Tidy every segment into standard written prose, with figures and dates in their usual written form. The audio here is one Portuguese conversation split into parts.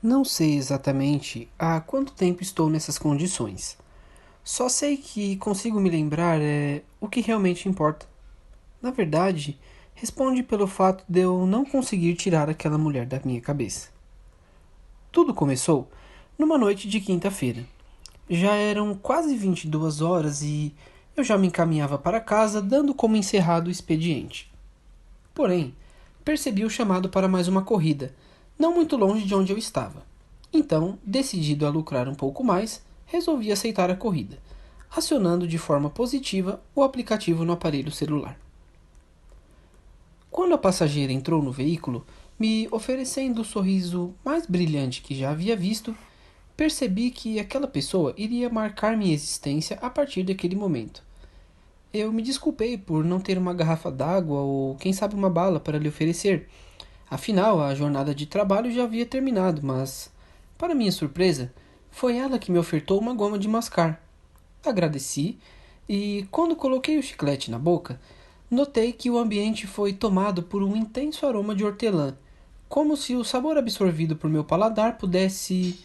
Não sei exatamente há quanto tempo estou nessas condições. Só sei que consigo me lembrar o que realmente importa. Na verdade, responde pelo fato de eu não conseguir tirar aquela mulher da minha cabeça. Tudo começou numa noite de quinta-feira. Já eram quase 22 horas e eu já me encaminhava para casa, dando como encerrado o expediente. Porém, percebi o chamado para mais uma corrida, não muito longe de onde eu estava. Então, decidido a lucrar um pouco mais, resolvi aceitar a corrida, acionando de forma positiva o aplicativo no aparelho celular. Quando a passageira entrou no veículo, me oferecendo o sorriso mais brilhante que já havia visto, percebi que aquela pessoa iria marcar minha existência a partir daquele momento. Eu me desculpei por não ter uma garrafa d'água ou, quem sabe, uma bala para lhe oferecer. Afinal, a jornada de trabalho já havia terminado, mas, para minha surpresa, foi ela que me ofertou uma goma de mascar. Agradeci e, quando coloquei o chiclete na boca, notei que o ambiente foi tomado por um intenso aroma de hortelã, como se o sabor absorvido por meu paladar pudesse,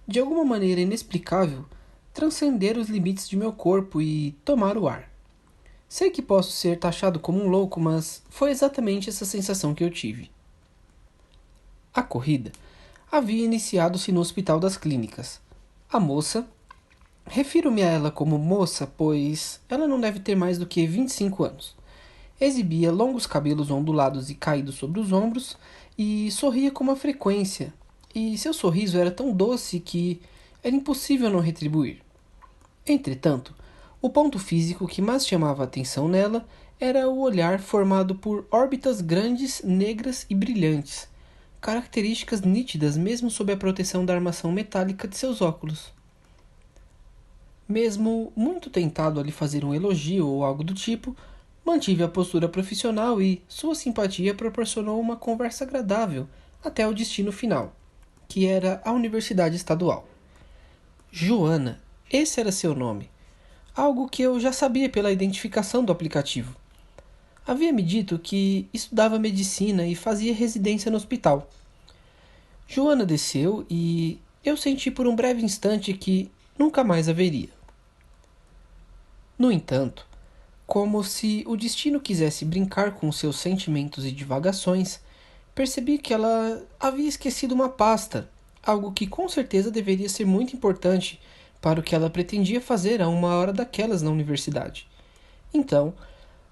de alguma maneira inexplicável, transcender os limites de meu corpo e tomar o ar. Sei que posso ser taxado como um louco, mas foi exatamente essa sensação que eu tive. A corrida havia iniciado-se no Hospital das Clínicas. A moça, refiro-me a ela como moça, pois ela não deve ter mais do que 25 anos, exibia longos cabelos ondulados e caídos sobre os ombros e sorria com uma frequência, e seu sorriso era tão doce que era impossível não retribuir. Entretanto, o ponto físico que mais chamava a atenção nela era o olhar formado por órbitas grandes, negras e brilhantes, características nítidas mesmo sob a proteção da armação metálica de seus óculos. Mesmo muito tentado a lhe fazer um elogio ou algo do tipo, mantive a postura profissional e sua simpatia proporcionou uma conversa agradável até o destino final, que era a Universidade Estadual. Joana, esse era seu nome, algo que eu já sabia pela identificação do aplicativo. Havia me dito que estudava medicina e fazia residência no hospital. Joana desceu e eu senti por um breve instante que nunca mais a veria. No entanto, como se o destino quisesse brincar com seus sentimentos e divagações, percebi que ela havia esquecido uma pasta, algo que com certeza deveria ser muito importante para o que ela pretendia fazer a uma hora daquelas na universidade. Então,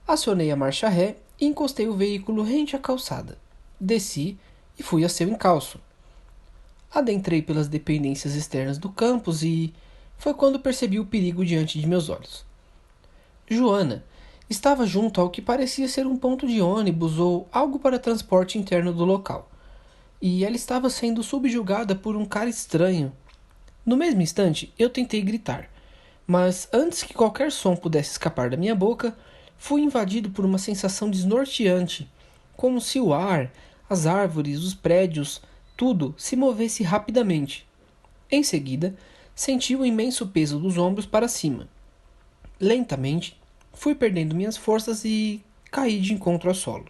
acionei a marcha ré e encostei o veículo rente à calçada. Desci e fui a seu encalço. Adentrei pelas dependências externas do campus e foi quando percebi o perigo diante de meus olhos. Joana estava junto ao que parecia ser um ponto de ônibus ou algo para transporte interno do local, e ela estava sendo subjugada por um cara estranho. No mesmo instante, eu tentei gritar, mas antes que qualquer som pudesse escapar da minha boca, fui invadido por uma sensação desnorteante, como se o ar, as árvores, os prédios, tudo se movesse rapidamente. Em seguida, senti o imenso peso dos ombros para cima. Lentamente, fui perdendo minhas forças e caí de encontro ao solo.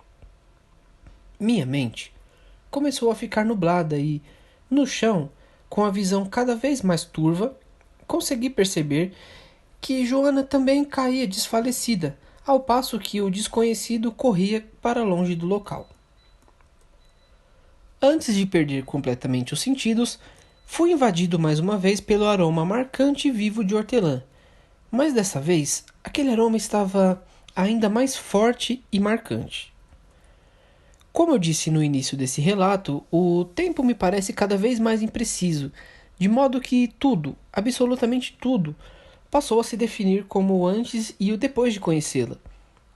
Minha mente começou a ficar nublada e, no chão, com a visão cada vez mais turva, consegui perceber que Joana também caía desfalecida, ao passo que o desconhecido corria para longe do local. Antes de perder completamente os sentidos, fui invadido mais uma vez pelo aroma marcante e vivo de hortelã. Mas dessa vez, aquele aroma estava ainda mais forte e marcante. Como eu disse no início desse relato, o tempo me parece cada vez mais impreciso, de modo que tudo, absolutamente tudo, passou a se definir como o antes e o depois de conhecê-la.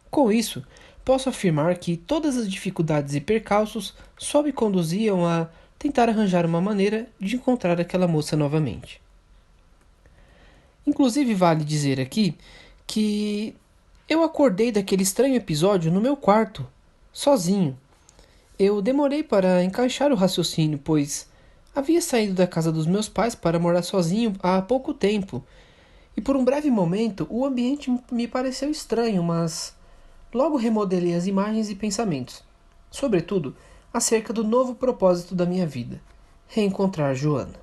Com isso, posso afirmar que todas as dificuldades e percalços só me conduziam a tentar arranjar uma maneira de encontrar aquela moça novamente. Inclusive vale dizer aqui que eu acordei daquele estranho episódio no meu quarto, sozinho. Eu demorei para encaixar o raciocínio, pois havia saído da casa dos meus pais para morar sozinho há pouco tempo, e por um breve momento o ambiente me pareceu estranho, mas logo remodelei as imagens e pensamentos, sobretudo acerca do novo propósito da minha vida: reencontrar Joana.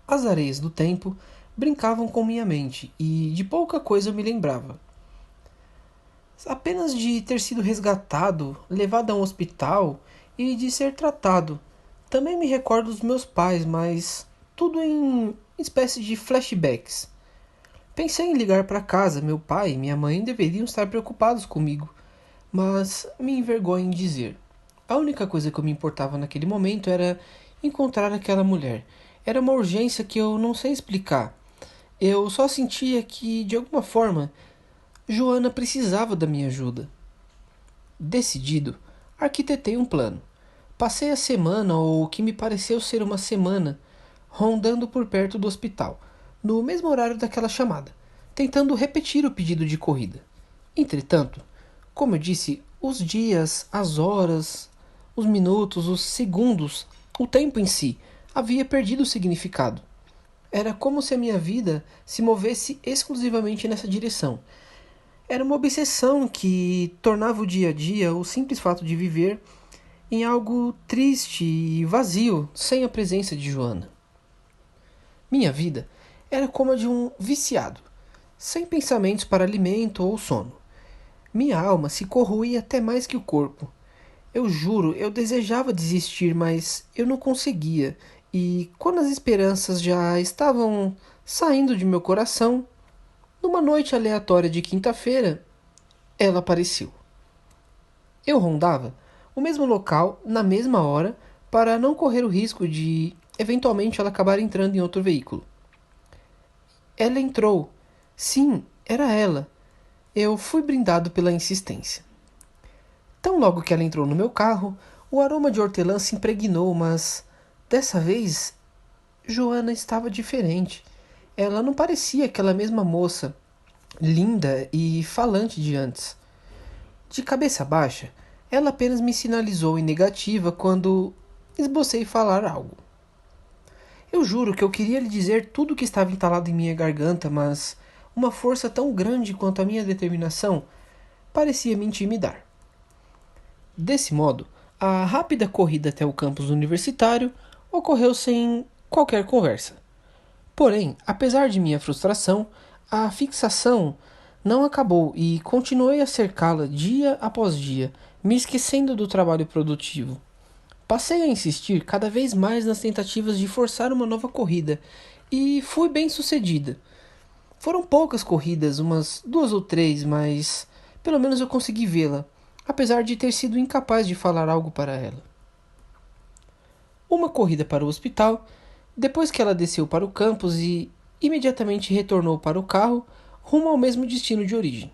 As areias do tempo brincavam com minha mente e de pouca coisa eu me lembrava. Apenas de ter sido resgatado, levado a um hospital e de ser tratado. Também me recordo dos meus pais, mas tudo em espécie de flashbacks. Pensei em ligar para casa, meu pai e minha mãe deveriam estar preocupados comigo, mas me envergonho em dizer. A única coisa que eu me importava naquele momento era encontrar aquela mulher. Era uma urgência que eu não sei explicar. Eu só sentia que, de alguma forma, Joana precisava da minha ajuda. Decidido, arquitetei um plano. Passei a semana, ou o que me pareceu ser uma semana, rondando por perto do hospital, no mesmo horário daquela chamada, tentando repetir o pedido de corrida. Entretanto, como eu disse, os dias, as horas, os minutos, os segundos, o tempo em si, havia perdido o significado. Era como se a minha vida se movesse exclusivamente nessa direção. Era uma obsessão que tornava o dia a dia, o simples fato de viver, em algo triste e vazio, sem a presença de Joana. Minha vida era como a de um viciado, sem pensamentos para alimento ou sono. Minha alma se corroía até mais que o corpo. Eu juro, eu desejava desistir, mas eu não conseguia. E quando as esperanças já estavam saindo de meu coração, numa noite aleatória de quinta-feira, ela apareceu. Eu rondava o mesmo local na mesma hora para não correr o risco de eventualmente ela acabar entrando em outro veículo. Ela entrou. Sim, era ela. Eu fui brindado pela insistência. Tão logo que ela entrou no meu carro, o aroma de hortelã se impregnou, mas dessa vez Joana estava diferente. Ela não parecia aquela mesma moça, linda e falante de antes. De cabeça baixa, ela apenas me sinalizou em negativa quando esbocei falar algo. Eu juro que eu queria lhe dizer tudo o que estava entalado em minha garganta, mas uma força tão grande quanto a minha determinação parecia me intimidar. Desse modo, a rápida corrida até o campus universitário ocorreu sem qualquer conversa. Porém, apesar de minha frustração, a fixação não acabou e continuei a cercá-la dia após dia, me esquecendo do trabalho produtivo. Passei a insistir cada vez mais nas tentativas de forçar uma nova corrida e fui bem sucedida. Foram poucas corridas, umas 2 ou 3, mas pelo menos eu consegui vê-la, apesar de ter sido incapaz de falar algo para ela. Uma corrida para o hospital, depois que ela desceu para o campus e imediatamente retornou para o carro, rumo ao mesmo destino de origem.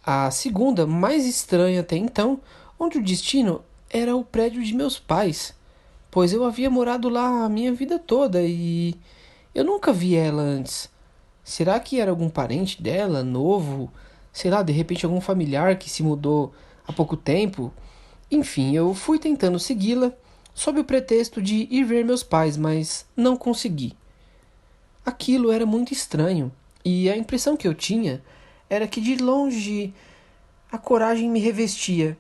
A segunda, mais estranha até então, onde o destino era o prédio de meus pais, pois eu havia morado lá a minha vida toda e eu nunca vi ela antes. Será que era algum parente dela, novo? Sei lá, de repente algum familiar que se mudou há pouco tempo? Enfim, eu fui tentando segui-la sob o pretexto de ir ver meus pais, mas não consegui. Aquilo era muito estranho, e a impressão que eu tinha era que de longe a coragem me revestia,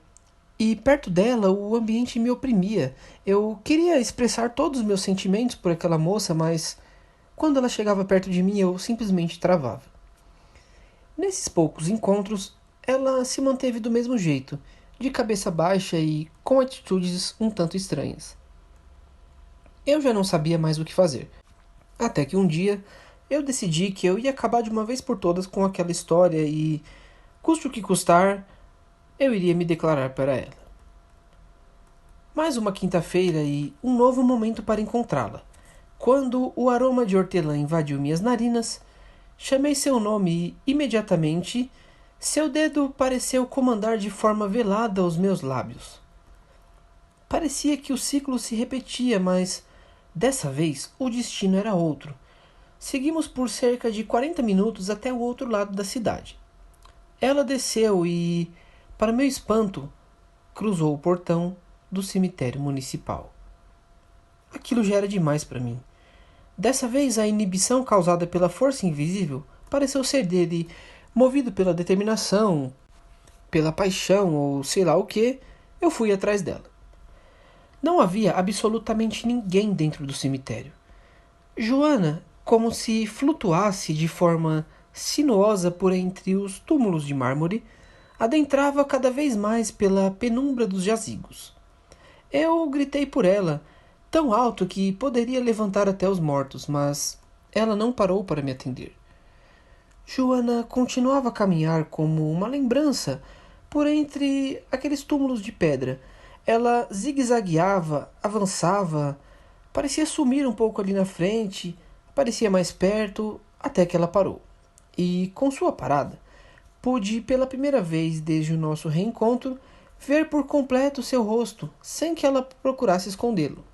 e perto dela o ambiente me oprimia. Eu queria expressar todos os meus sentimentos por aquela moça, mas quando ela chegava perto de mim eu simplesmente travava. Nesses poucos encontros, ela se manteve do mesmo jeito, de cabeça baixa e com atitudes um tanto estranhas. Eu já não sabia mais o que fazer. Até que um dia eu decidi que eu ia acabar de uma vez por todas com aquela história e, custe o que custar, eu iria me declarar para ela. Mais uma quinta-feira e um novo momento para encontrá-la. Quando o aroma de hortelã invadiu minhas narinas, chamei seu nome e, imediatamente, seu dedo pareceu comandar de forma velada os meus lábios. Parecia que o ciclo se repetia, mas dessa vez o destino era outro. Seguimos por cerca de 40 minutos até o outro lado da cidade. Ela desceu e, para meu espanto, cruzou o portão do cemitério municipal. Aquilo já era demais para mim. Dessa vez a inibição causada pela força invisível pareceu ser dele, movido pela determinação, pela paixão ou sei lá o que, eu fui atrás dela. Não havia absolutamente ninguém dentro do cemitério. Joana, como se flutuasse de forma sinuosa por entre os túmulos de mármore, adentrava cada vez mais pela penumbra dos jazigos. Eu gritei por ela, tão alto que poderia levantar até os mortos, mas ela não parou para me atender. Joana continuava a caminhar como uma lembrança por entre aqueles túmulos de pedra. Ela zigue-zagueava, avançava, parecia sumir um pouco ali na frente, aparecia mais perto, até que ela parou. E com sua parada, pude, pela primeira vez desde o nosso reencontro, ver por completo seu rosto, sem que ela procurasse escondê-lo.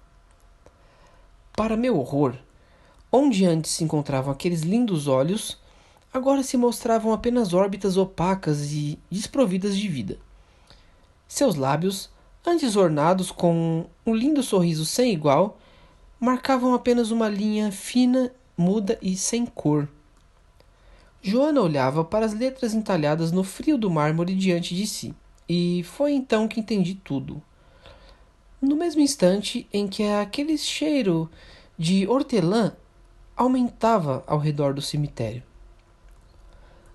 Para meu horror, onde antes se encontravam aqueles lindos olhos, agora se mostravam apenas órbitas opacas e desprovidas de vida. Seus lábios, antes ornados com um lindo sorriso sem igual, marcavam apenas uma linha fina, muda e sem cor. Joana olhava para as letras entalhadas no frio do mármore diante de si, e foi então que entendi tudo. No mesmo instante em que aquele cheiro de hortelã aumentava ao redor do cemitério.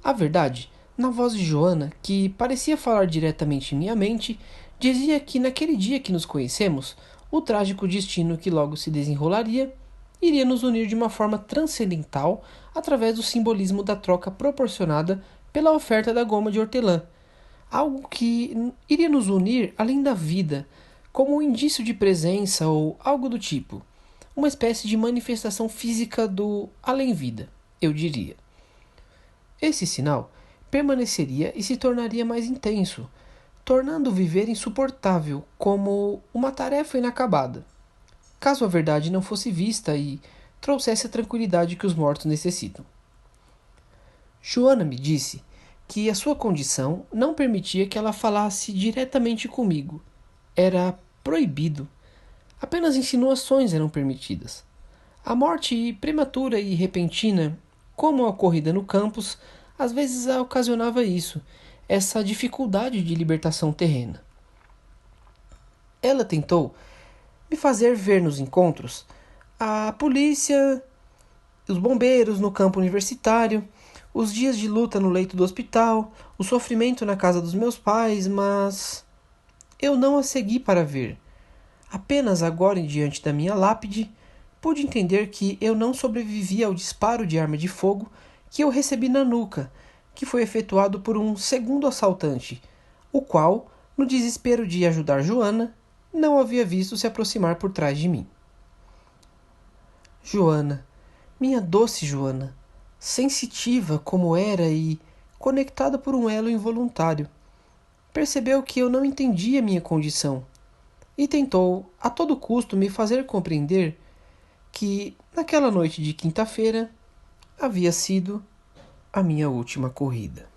A verdade, na voz de Joana, que parecia falar diretamente em minha mente, dizia que naquele dia que nos conhecemos, o trágico destino que logo se desenrolaria iria nos unir de uma forma transcendental através do simbolismo da troca proporcionada pela oferta da goma de hortelã. Algo que iria nos unir além da vida, como um indício de presença ou algo do tipo. Uma espécie de manifestação física do além-vida, eu diria. Esse sinal permaneceria e se tornaria mais intenso, tornando o viver insuportável, como uma tarefa inacabada, caso a verdade não fosse vista e trouxesse a tranquilidade que os mortos necessitam. Joana me disse que a sua condição não permitia que ela falasse diretamente comigo. Era proibido. Apenas insinuações eram permitidas. A morte prematura e repentina, como a ocorrida no campus, às vezes ocasionava isso, essa dificuldade de libertação terrena. Ela tentou me fazer ver nos encontros a polícia, os bombeiros no campo universitário, os dias de luta no leito do hospital, o sofrimento na casa dos meus pais, mas eu não a segui para ver. Apenas agora, diante da minha lápide, pude entender que eu não sobrevivi ao disparo de arma de fogo que eu recebi na nuca, que foi efetuado por um segundo assaltante, o qual, no desespero de ajudar Joana, não havia visto se aproximar por trás de mim. Joana, minha doce Joana, sensitiva como era e conectada por um elo involuntário, percebeu que eu não entendia minha condição e tentou, a todo custo, me fazer compreender que, naquela noite de quinta-feira, havia sido a minha última corrida.